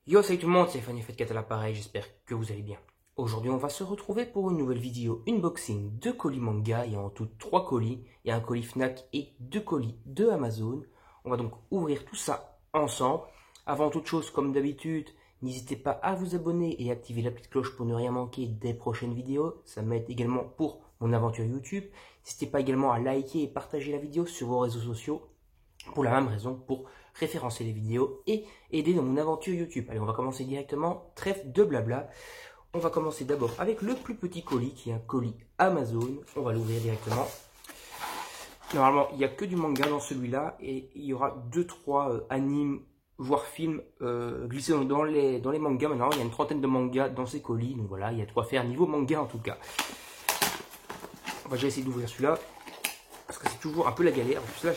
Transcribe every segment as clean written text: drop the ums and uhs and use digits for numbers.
Yo, salut tout le monde, c'est Fanny Fat à l'appareil, j'espère que vous allez bien. Aujourd'hui, on va se retrouver pour une nouvelle vidéo unboxing de colis manga. Il y a en tout 3 colis. Il y a un colis Fnac et 2 colis de Amazon. On va donc ouvrir tout ça ensemble. Avant toute chose, comme d'habitude, n'hésitez pas à vous abonner et activer la petite cloche pour ne rien manquer des prochaines vidéos. Ça m'aide également pour mon aventure YouTube. N'hésitez pas également à liker et partager la vidéo sur vos réseaux sociaux. Pour la même raison, pour référencer les vidéos et aider dans mon aventure YouTube. Allez, on va commencer directement, trêve de blabla. On va commencer d'abord avec le plus petit colis, qui est un colis Amazon. On va l'ouvrir directement. Normalement, il n'y a que du manga dans celui-là, et il y aura 2-3 animes, voire films glissés dans les mangas. Maintenant, il y a une trentaine de mangas dans ces colis, donc voilà, il y a de quoi faire niveau manga en tout cas. On va déjà essayer d'ouvrir celui-là. Parce que c'est toujours un peu la galère. En plus là,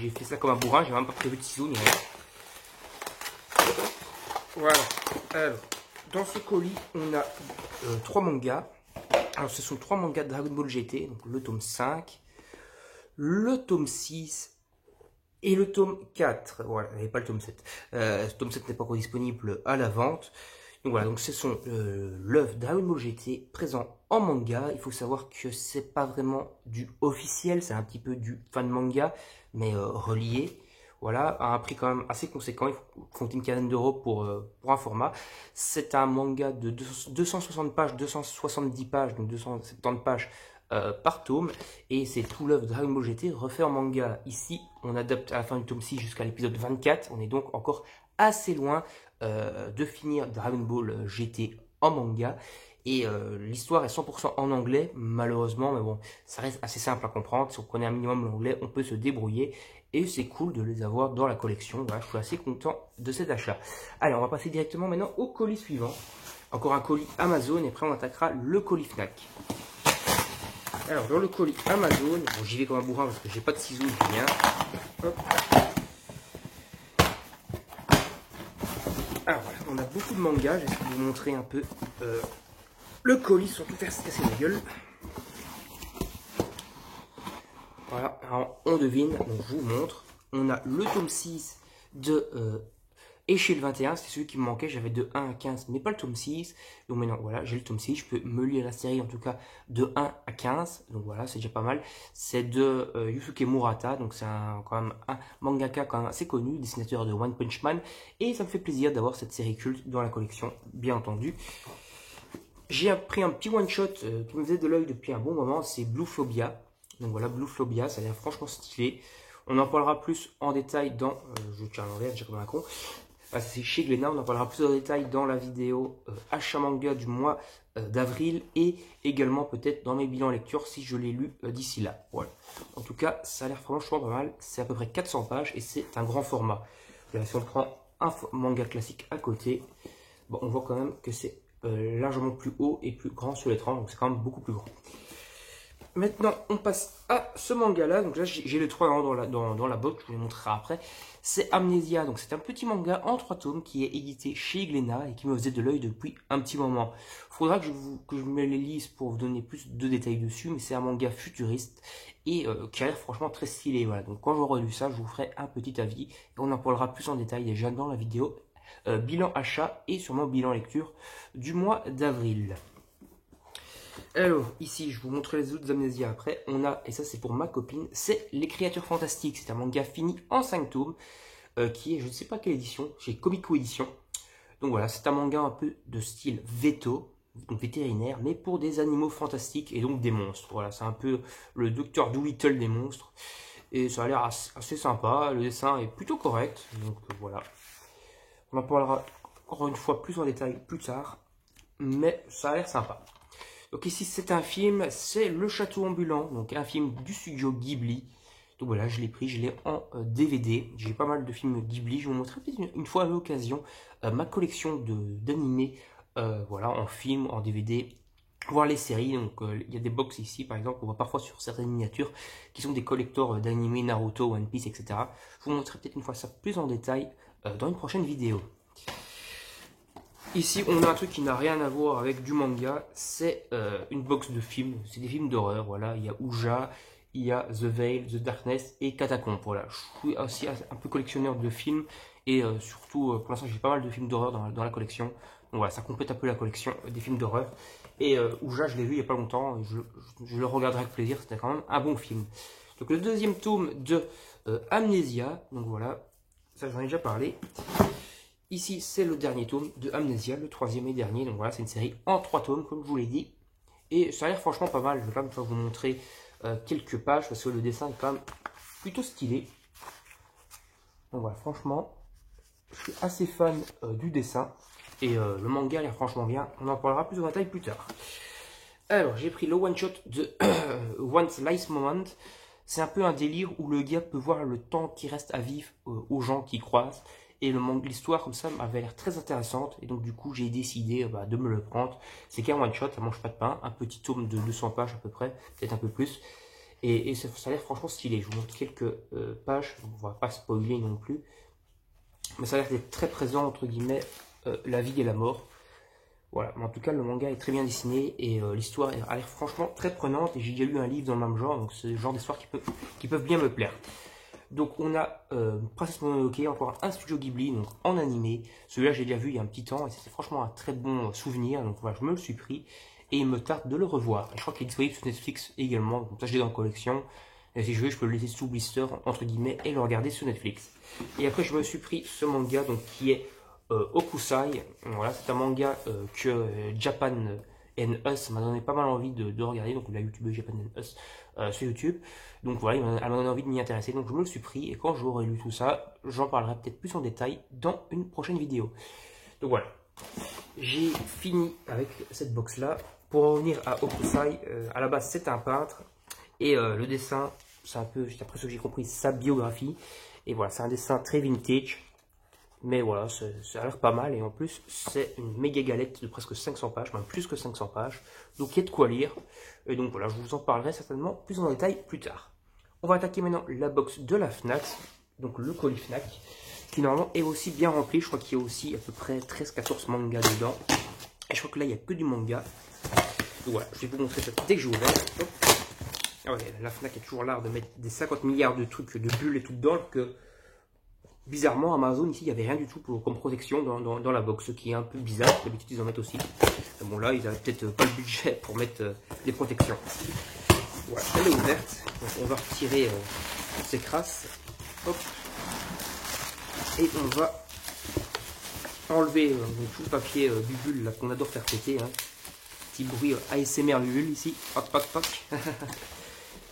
j'ai fait ça comme un bourrin. J'ai même pas prévu de ciseaux ni rien. Voilà. Alors, dans ce colis, on a 3 mangas. Alors, ce sont 3 mangas de Dragon Ball GT. Donc, le tome 5, le tome 6 et le tome 4. Voilà, il n'y avait pas le tome 7. Ce tome 7 n'est pas encore disponible à la vente. Donc voilà, donc ce sont l'œuvre Dragon Ball GT présent en manga. Il faut savoir que c'est pas vraiment du officiel, c'est un petit peu du fan manga, mais relié. Voilà, à un prix quand même assez conséquent. Il faut compter une quinzaine d'euros pour un format. C'est un manga de 260 pages, 270 pages, donc 270 pages par tome. Et c'est tout l'œuvre Dragon Ball GT refait en manga. Ici, on adapte à la fin du tome 6 jusqu'à l'épisode 24. On est donc encore assez loin de finir Dragon Ball GT en manga. Et l'histoire est 100% en anglais, malheureusement, mais bon, ça reste assez simple à comprendre. Si on connaît un minimum l'anglais, on peut se débrouiller. Et c'est cool de les avoir dans la collection. Voilà, je suis assez content de cet achat. Allez, on va passer directement maintenant au colis suivant. Encore un colis Amazon, et après on attaquera le colis Fnac. Alors, dans le colis Amazon, bon, j'y vais comme un bourrin parce que j'ai pas de ciseaux, j'ai rien. Hop. Alors voilà, on a beaucoup de mangas, j'essaie de vous montrer un peu le colis, surtout faire se casser la gueule. Voilà, alors on devine, donc je vous montre. On a le tome 6 de Échelle 21, c'est celui qui me manquait, j'avais de 1 à 15, mais pas le tome 6. Donc maintenant, voilà, j'ai le tome 6, je peux me lire la série en tout cas de 1 à 15. Donc voilà, c'est déjà pas mal. C'est de Yusuke Murata, donc c'est quand même un mangaka quand même assez connu, dessinateur de One Punch Man. Et ça me fait plaisir d'avoir cette série culte dans la collection, bien entendu. J'ai pris un petit one-shot qui me faisait de l'œil depuis un bon moment, c'est Blue Phobia. Donc voilà, Blue Phobia, ça a l'air franchement stylé. On en parlera plus en détail dans... je tiens à l'envers, j'ai comme un con. C'est chez Glénat, on en parlera plus en détail dans la vidéo achat manga du mois d'avril. Et également peut-être dans mes bilans lecture si je l'ai lu d'ici là. Voilà. En tout cas, ça a l'air franchement pas mal. C'est à peu près 400 pages et c'est un grand format. Là, si on prend un manga classique à côté, bon, on voit quand même que c'est largement plus haut et plus grand sur l'écran, donc c'est quand même beaucoup plus grand. Maintenant, on passe à ce manga-là. Donc là, j'ai les 3 dans la box, je vous les montrerai après. C'est Amnesia, donc c'est un petit manga en 3 tomes qui est édité chez Glénat et qui me faisait de l'œil depuis un petit moment. Faudra que je me les lise pour vous donner plus de détails dessus, mais c'est un manga futuriste et qui a l'air franchement très stylé. Voilà. Donc quand j'aurai lu ça, je vous ferai un petit avis et on en parlera plus en détail déjà dans la vidéo bilan achat et sûrement bilan lecture du mois d'avril. Alors, ici, je vous montrerai les autres Amnésia après. On a, et ça c'est pour ma copine, c'est Les Créatures Fantastiques. C'est un manga fini en 5 tomes, qui est, je ne sais pas quelle édition, chez Comico Édition. Donc voilà, c'est un manga un peu de style veto, donc vétérinaire, mais pour des animaux fantastiques et donc des monstres. Voilà, c'est un peu le Docteur Dolittle des monstres. Et ça a l'air assez sympa, le dessin est plutôt correct. Donc voilà. On en parlera encore une fois plus en détail plus tard, mais ça a l'air sympa. Donc ici c'est un film, c'est Le Château Ambulant, donc un film du studio Ghibli. Donc voilà, je l'ai pris, je l'ai en DVD. J'ai pas mal de films Ghibli, je vous montrerai peut-être une fois à l'occasion ma collection d'animés, voilà, en film, en DVD, voir les séries. Donc il y a des box ici par exemple, on voit parfois sur certaines miniatures qui sont des collecteurs d'animés Naruto, One Piece, etc. Je vous montrerai peut-être une fois ça plus en détail dans une prochaine vidéo. Ici, on a un truc qui n'a rien à voir avec du manga, c'est une box de films, c'est des films d'horreur, voilà, il y a Ouija, il y a The Veil, The Darkness et Catacomb, voilà. Je suis aussi un peu collectionneur de films Et surtout, pour l'instant, j'ai pas mal de films d'horreur dans la collection. Donc voilà, ça complète un peu la collection des films d'horreur. Et Ouija, je l'ai vu il y a pas longtemps. Et je le regarderai avec plaisir. C'était quand même un bon film. Donc le deuxième tome de Amnesia. Donc voilà, ça j'en ai déjà parlé. Ici, c'est le dernier tome de Amnesia, le troisième et dernier. Donc voilà, c'est une série en 3 tomes, comme je vous l'ai dit. Et ça a l'air franchement pas mal. Je vais quand même vous montrer quelques pages parce que le dessin est quand même plutôt stylé. Donc voilà, franchement, je suis assez fan du dessin. Et le manga a l'air franchement bien. On en parlera plus en détail plus tard. Alors, j'ai pris le one-shot de Once Last Moment. C'est un peu un délire où le gars peut voir le temps qui reste à vivre aux gens qui croisent. Et l'histoire comme ça m'avait l'air très intéressante. Et donc du coup, j'ai décidé de me le prendre. C'est qu'un one-shot, ça mange pas de pain. Un petit tome de 200 pages à peu près, peut-être un peu plus. Et ça a l'air franchement stylé. Je vous montre quelques pages. On va pas spoiler non plus. Mais ça a l'air d'être très présent, entre guillemets, la vie et la mort. Voilà, mais en tout cas le manga est très bien dessiné et l'histoire a l'air franchement très prenante et j'ai déjà lu un livre dans le même genre, donc c'est le genre d'histoire qui peuvent bien me plaire. Donc on a Princesse Mononoke, encore un studio Ghibli, donc en animé. Celui-là j'ai déjà vu il y a un petit temps et c'était franchement un très bon souvenir, donc voilà, je me le suis pris et il me tarde de le revoir. Et je crois qu'il est disponible sur Netflix également, donc ça je l'ai dans la collection. Et si je veux, je peux le laisser sous blister entre guillemets et le regarder sur Netflix. Et après je me suis pris ce manga donc qui est Okusai. Voilà, c'est un manga que Japan and Us m'a donné pas mal envie de regarder, donc la youtubeuse Japan and Us sur YouTube. Donc voilà, elle m'a donné envie de m'y intéresser, donc je me le suis pris et quand j'aurai lu tout ça, j'en parlerai peut-être plus en détail dans une prochaine vidéo. Donc voilà, j'ai fini avec cette box là. Pour revenir à Okusai, à la base c'est un peintre et le dessin, c'est un peu, d'après ce que j'ai compris, sa biographie. Et voilà, c'est un dessin très vintage. Mais voilà, ça a l'air pas mal et en plus c'est une méga galette de presque 500 pages, même plus que 500 pages, donc il y a de quoi lire. Et donc voilà, je vous en parlerai certainement plus en détail plus tard. On va attaquer maintenant la box de la Fnac, donc le colis Fnac, qui normalement est aussi bien rempli. Je crois qu'il y a aussi à peu près 13-14 mangas dedans. Et je crois que là il n'y a que du manga. Donc voilà, je vais vous montrer ça dès que j'ai ouvert. Ah ouais, la Fnac est toujours l'art de mettre des 50 milliards de trucs, de bulles et tout dedans, alors que bizarrement, Amazon, ici, il n'y avait rien du tout comme protection dans la box, ce qui est un peu bizarre. D'habitude, ils en mettent aussi. Mais bon, là, ils n'avaient peut-être pas le budget pour mettre des protections. Voilà, elle est ouverte. Donc, on va retirer ces crasses. Hop. Et on va enlever tout le papier bubule qu'on adore faire péter. Hein. Petit bruit ASMR Lulule ici. Pac, pac, pac.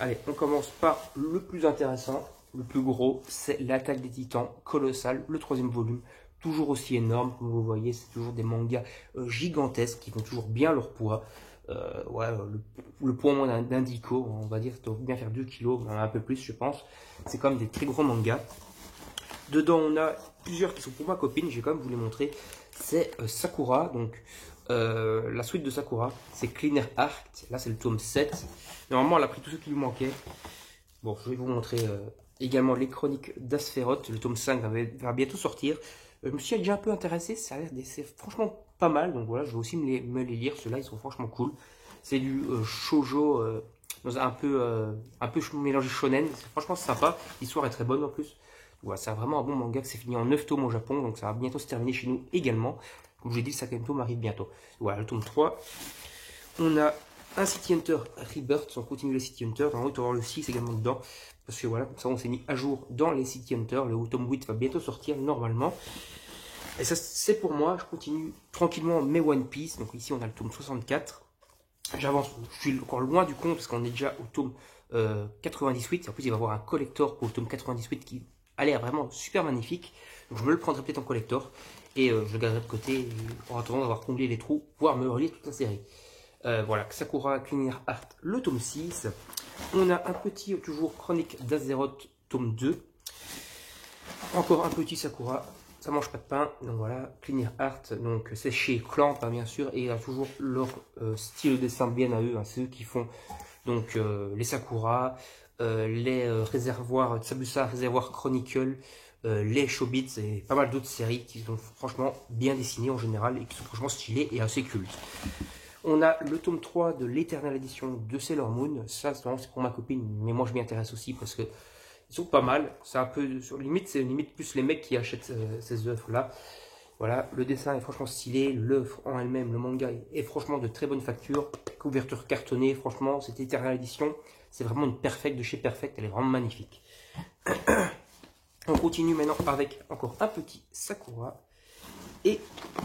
Allez, on commence par le plus intéressant. Le plus gros, c'est l'Attaque des Titans, colossal, le 3e volume, toujours aussi énorme, comme vous voyez, c'est toujours des mangas gigantesques qui font toujours bien leur poids. Ouais, le poids au moins d'un Dico, on va dire, ça doit bien faire 2 kg, un peu plus je pense. C'est quand même des très gros mangas. Dedans, on a plusieurs qui sont pour ma copine, je vais quand même vous les montrer. C'est Sakura, donc la suite de Sakura, c'est Cleaner Heart, là c'est le tome 7. Normalement, elle a pris tout ce qui lui manquait. Bon, je vais vous montrer également les chroniques d'Asphéroth, le tome 5 va bientôt sortir. Je me suis déjà un peu intéressé, ça a l'air c'est franchement pas mal, donc voilà, je vais aussi me les lire, ceux-là ils sont franchement cool. C'est du shoujo, dans un peu mélangé shonen, franchement sympa, l'histoire est très bonne en plus. Voilà, c'est vraiment un bon manga que c'est fini en 9 tomes au Japon, donc ça va bientôt se terminer chez nous également. Comme je l'ai dit, le 5e tome arrive bientôt. Voilà, le tome 3. On a un City Hunter Rebirth, on continue les City Hunter, on va avoir le 6 également dedans, parce que voilà, comme ça on s'est mis à jour dans les City Hunter, le tome 8 va bientôt sortir normalement. Et ça c'est pour moi, je continue tranquillement mes One Piece, donc ici on a le tome 64, j'avance, je suis encore loin du compte, parce qu'on est déjà au tome 98, en plus il va y avoir un collector pour le tome 98 qui a l'air vraiment super magnifique, donc je me le prendrai peut-être en collector, et je le garderai de côté, en attendant d'avoir comblé les trous, voire me relire toute la série. Voilà, Sakura Cleaner Heart, le tome 6. On a un petit, toujours Chronique d'Azeroth, tome 2. Encore un petit Sakura, ça mange pas de pain. Donc voilà, Cleaner Heart, donc c'est chez Clamp, hein, bien sûr. Et il y a toujours leur style de dessin bien à eux. Hein, c'est eux qui font donc les Sakura, les réservoirs, Tsabusa Réservoir Chronicle, les Shobits et pas mal d'autres séries qui sont franchement bien dessinées en général et qui sont franchement stylées et assez cultes. On a le tome 3 de l'éternelle édition de Sailor Moon. Ça, c'est pour ma copine, mais moi je m'y intéresse aussi parce que Ils sont pas mal. C'est un peu sur limite, c'est limite plus les mecs qui achètent ces œuvres-là. Voilà, le dessin est franchement stylé, l'œuvre en elle-même, le manga est franchement de très bonne facture. Couverture cartonnée, franchement, cette Eternal Edition, c'est vraiment une Perfect de chez Perfect, elle est vraiment magnifique. On continue maintenant avec encore un petit Sakura. Et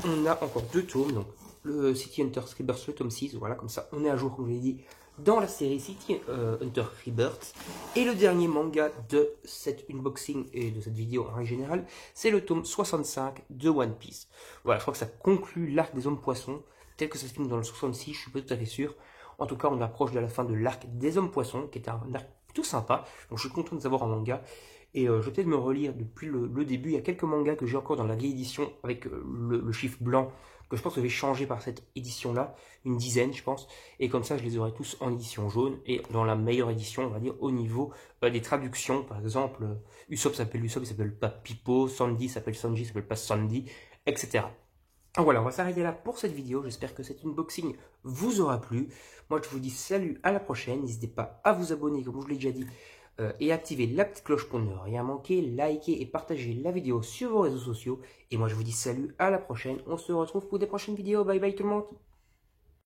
on a encore 2 tomes, donc le City Hunter Rebirth, le tome 6, voilà, comme ça on est à jour, comme je l'ai dit, dans la série City Hunter Rebirth. Et le dernier manga de cet unboxing et de cette vidéo en règle générale, c'est le tome 65 de One Piece. Voilà, je crois que ça conclut l'arc des hommes poissons, tel que ça se filme dans le 66, je suis pas tout à fait sûr. En tout cas, on approche de la fin de l'arc des hommes poissons, qui est un arc plutôt sympa, donc je suis content de savoir en manga. Et je vais peut-être me relire depuis le début. Il y a quelques mangas que j'ai encore dans la vieille édition avec le chiffre blanc que je pense que je vais changer par cette édition-là. Une dizaine, je pense. Et comme ça, je les aurai tous en édition jaune et dans la meilleure édition, on va dire, au niveau des traductions. Par exemple, Usopp s'appelle Usopp, il s'appelle pas Pipo. Sandy s'appelle Sanji, il s'appelle pas Sandy, etc. Donc voilà, on va s'arrêter là pour cette vidéo. J'espère que cet unboxing vous aura plu. Moi, je vous dis salut, à la prochaine. N'hésitez pas à vous abonner, comme je vous l'ai déjà dit, et activer la petite cloche pour ne rien manquer. Likez et partagez la vidéo sur vos réseaux sociaux. Et moi, je vous dis salut, à la prochaine. On se retrouve pour des prochaines vidéos. Bye bye tout le monde.